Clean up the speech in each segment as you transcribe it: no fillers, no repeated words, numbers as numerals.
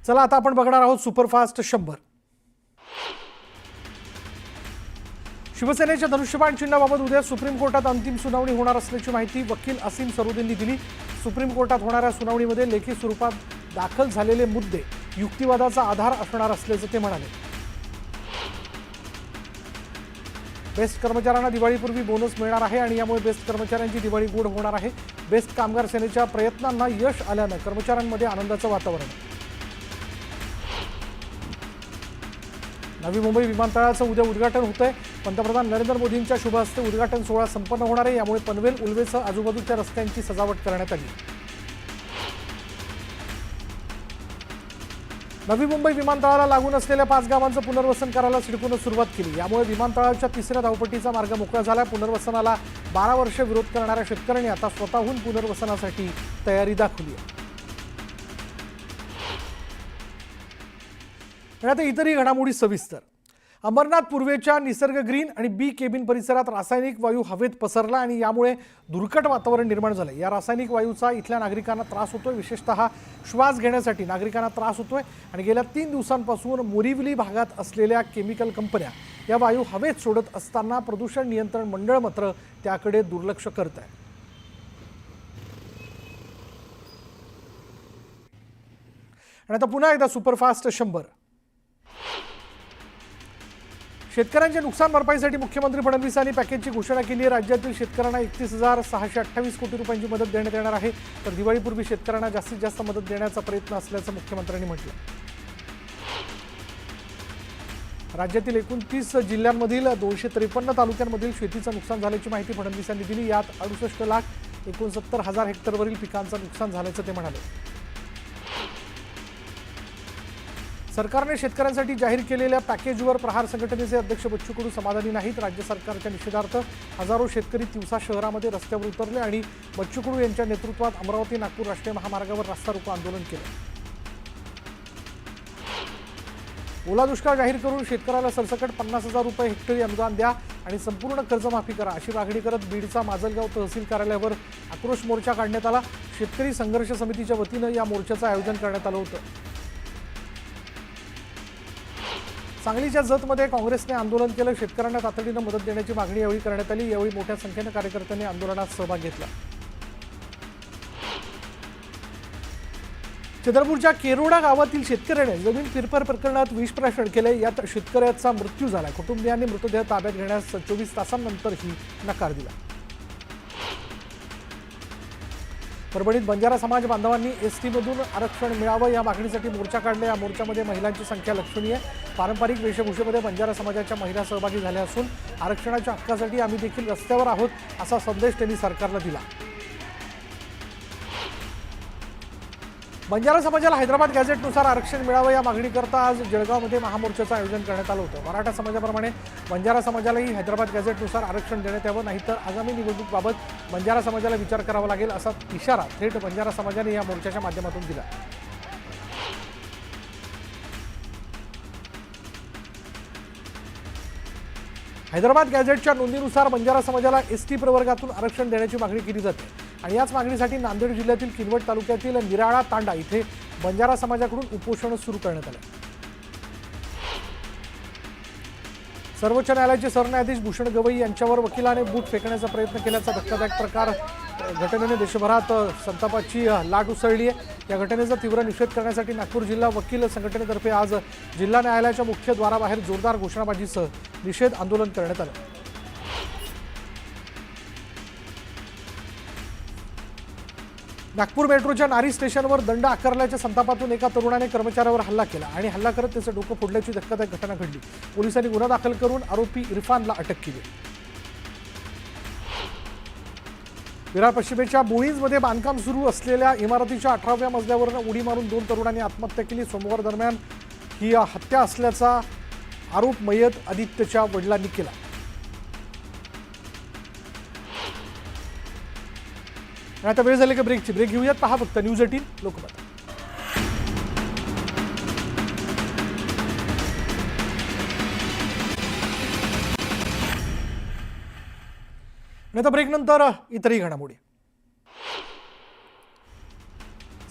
चला आता आपण बघणार आहोत सुपरफास्ट 100. शिवसेनेच्या धनुष्यबाण चिन्हाबाबत उद्या सुप्रीम कोर्टात अंतिम सुनावणी होणार असल्याची माहिती वकील असीम सरोदेंनी दिली. सुप्रीम कोर्टात होणाऱ्या सुनावणीमध्ये लेखी स्वरूपात दाखल झालेले मुद्दे युक्तिवादाचा आधार असणार असल्याचे ते म्हणाले. बेस्ट कर्मचाऱ्यांना दिवाळीपूर्वी बोनस मिळणार आहे आणि यामुळे बेस्ट कर्मचाऱ्यांची दिवाळी गोड होणार आहे. बेस्ट कामगार सेनेच्या प्रयत्नांना यश आल्यानं कर्मचाऱ्यांमध्ये आनंदाचं वातावरण आहे. नवी मुंबई विमानतळाचं उद्या उद्घाटन होतंय. पंतप्रधान नरेंद्र मोदींच्या शुभ हस्ते उद्घाटन सोहळा संपन्न होणार आहे. यामुळे पनवेल उल्वेसह आजूबाजूच्या रस्त्यांची सजावट करण्यात आली. नवी मुंबई विमानतळाला लागून असलेल्या 5 गावांचं पुनर्वसन करायला सिडकोनं सुरुवात केली. यामुळे विमानतळाच्या 3ऱ्या धावपट्टीचा मार्ग मोकळा झाला. पुनर्वसनाला 12 वर्षे विरोध करणाऱ्या शेतकऱ्यांनी आता स्वतःहून पुनर्वसनासाठी तयारी दाखवली आहे. आणि आता इतरही घडामोडी सविस्तर. अमरनाथ पूर्वेच्या निसर्ग ग्रीन आणि बी केबिन परिसरात रासायनिक वायू हवेत पसरला आणि यामुळे दुर्घट वातावरण निर्माण झालं. या रासायनिक वायूचा इथल्या नागरिकांना त्रास होतोय. विशेषतः श्वास घेण्यासाठी नागरिकांना त्रास होतोय आणि गेल्या 3 दिवसांपासून मोरिवली भागात असलेल्या केमिकल कंपन्या या वायू हवेत सोडत असताना प्रदूषण नियंत्रण मंडळ मात्र त्याकडे दुर्लक्ष करत आहे. आणि आता पुन्हा एकदा सुपरफास्ट 100. शेतकऱ्यांच्या नुकसान भरपाईसाठी मुख्यमंत्री फडणवीसांनी पॅकेजची घोषणा केली आहे. राज्यातील शेतकऱ्यांना 31,628 कोटी रुपयांची मदत देण्यात येणार आहे. तर दिवाळीपूर्वी शेतकऱ्यांना जास्तीत जास्त मदत देण्याचा प्रयत्न असल्याचं मुख्यमंत्र्यांनी म्हटलं. राज्यातील 29 जिल्ह्यांमधील 253 तालुक्यांमधील शेतीचं नुकसान झाल्याची माहिती फडणवीसांनी दिली. यात 68,69,000 हेक्टरवरील पिकांचं नुकसान झाल्याचं ते म्हणाले. सरकारने शेतकऱ्यांसाठी जाहीर केलेल्या पॅकेजवर प्रहार संघटनेचे अध्यक्ष बच्चू कडू समाधानी नाहीत. राज्य सरकारच्या निषेधार्थ हजारो शेतकरी तिवसा शहरामध्ये रस्त्यावर उतरले आणि बच्चू कडू यांच्या नेतृत्वात अमरावती नागपूर राष्ट्रीय महामार्गावर रास्ता रोको आंदोलन केलं. ओला दुष्काळ जाहीर करून शेतकऱ्याला सरसकट 50,000 रुपये हेक्टरी अनुदान द्या आणि संपूर्ण कर्जमाफी करा अशी मागणी करत बीडचा माजलगाव तहसील कार्यालयावर आक्रोश मोर्चा काढण्यात आला. शेतकरी संघर्ष समितीच्या वतीनं या मोर्चाचं आयोजन करण्यात आलं होतं. सांगलीच्या जतमध्ये काँग्रेसने आंदोलन केलं. शेतकऱ्यांना तातडीनं मदत देण्याची मागणी यावेळी करण्यात आली. यावेळी मोठ्या संख्येनं कार्यकर्त्यांनी आंदोलनात सहभाग घेतला. चंद्रपूरच्या केरोडा गावातील शेतकऱ्याने जमीन फिरफार प्रकरणात विषप्राशन केले. यात शेतकऱ्याचा मृत्यू झाला. कुटुंबियांनी मृतदेह ताब्यात घेण्यास 24 तासांनंतरही नकार दिला. परभणीत बंजारा समाज बांधवांनी एसटीमधून आरक्षण मिळावं या मागणीसाठी मोर्चा काढला. या मोर्चामध्ये महिलांची संख्या लक्षणीय आहे. पारंपरिक वेशभूषेमध्ये बंजारा समाजाच्या महिला सहभागी झाल्या असून आरक्षणाच्या हक्कासाठी आम्ही देखील रस्त्यावर आहोत असा संदेश त्यांनी सरकारला दिला. बंजारा समाजाला हैदराबाद गॅझेटनुसार आरक्षण मिळावं या मागणीकरता आज जळगावमध्ये महामोर्चाचं आयोजन करण्यात आलं होतं. मराठा समाजाप्रमाणे बंजारा समाजालाही हैदराबाद गॅझेटनुसार आरक्षण देण्यात यावं, नाहीतर आगामी निवडणुकीबाबत बंजारा समाजाला विचार करावा लागेल असा इशारा थेट बंजारा समाजाने या मोर्चाच्या माध्यमातून दिला. हैदराबाद गॅझेटच्या नोंदीनुसार बंजारा समाजाला एसटी प्रवर्गातून आरक्षण देण्याची मागणी केली जाते आणि याच मागणीसाठी नांदेड जिल्ह्यातील किनवट तालुक्यातील निराळा तांडा इथे बंजारा समाजाकडून उपोषण सुरू करण्यात आलं. सर्वोच्च न्यायालयाचे सरन्यायाधीश भूषण गवई यांच्यावर वकिलाने बूट फेकण्याचा प्रयत्न केल्याचा धक्कादायक प्रकार घटनेने देशभरात संतापाची लाट उसळली आहे. या घटनेचा तीव्र निषेध करण्यासाठी नागपूर जिल्हा वकील संघटनेतर्फे आज जिल्हा न्यायालयाच्या मुख्य द्वाराबाहेर जोरदार घोषणाबाजीसह निषेध आंदोलन करण्यात आलं. नागपूर मेट्रोच्या नारी स्टेशनवर दंड आकारल्याच्या संतापातून एका तरुणाने कर्मचाऱ्यावर हल्ला केला आणि हल्ला करत त्याचं डोकं फोडल्याची धक्कादायक घटना घडली. पोलिसांनी गुन्हा दाखल करून आरोपी इरफानला अटक केली. विरार पश्चिमेच्या बोईंजमध्ये बांधकाम सुरू असलेल्या इमारतीच्या 18व्या मजल्यावरून उडी मारून 2 तरुणांनी आत्महत्या केली. सोमवार दरम्यान ही हत्या असल्याचा आरोप मयत आदित्यच्या वडिलांनी केला. आता वेळ झाली का ब्रेक घेऊयात. पहा फक्त न्यूज 18 लोकमत. आता ब्रेक नंतर इतरही घडामोडी.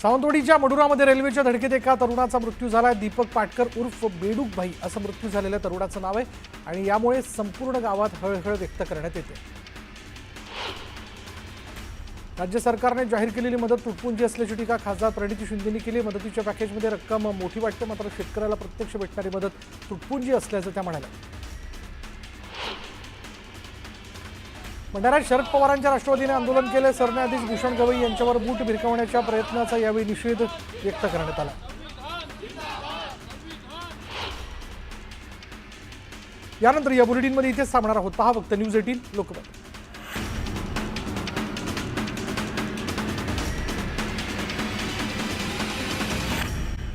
सावंतवाडीच्या मडुरामध्ये रेल्वेच्या धडकेत एका तरुणाचा मृत्यू झाला. दीपक पाटकर उर्फ बेडूक भाई असं मृत्यू झालेल्या तरुणाचं नाव आहे आणि यामुळे संपूर्ण गावात हळहळ व्यक्त करण्यात येते. राज्य सरकारने जाहीर केलेली मदत तुटपुंजी असल्याची टीका खासदार प्रणिती शिंदेंनी केली. मदतीच्या पॅकेजमध्ये रक्कम मोठी वाटते, मात्र शेतकऱ्याला प्रत्यक्ष भेटणारी मदत तुटपुंजी असल्याचं त्या म्हणाल्या. भंडाऱ्यात शरद पवारांच्या राष्ट्रवादीने आंदोलन केले. सरन्यायाधीश भूषण गवई यांच्यावर बूट भिरकवण्याच्या प्रयत्नाचा यावेळी निषेध व्यक्त करण्यात आला. यानंतर या बुलेटिनमध्ये इथेच थांबणार आहोत. पहा फक्त न्यूज 18 लोकमत.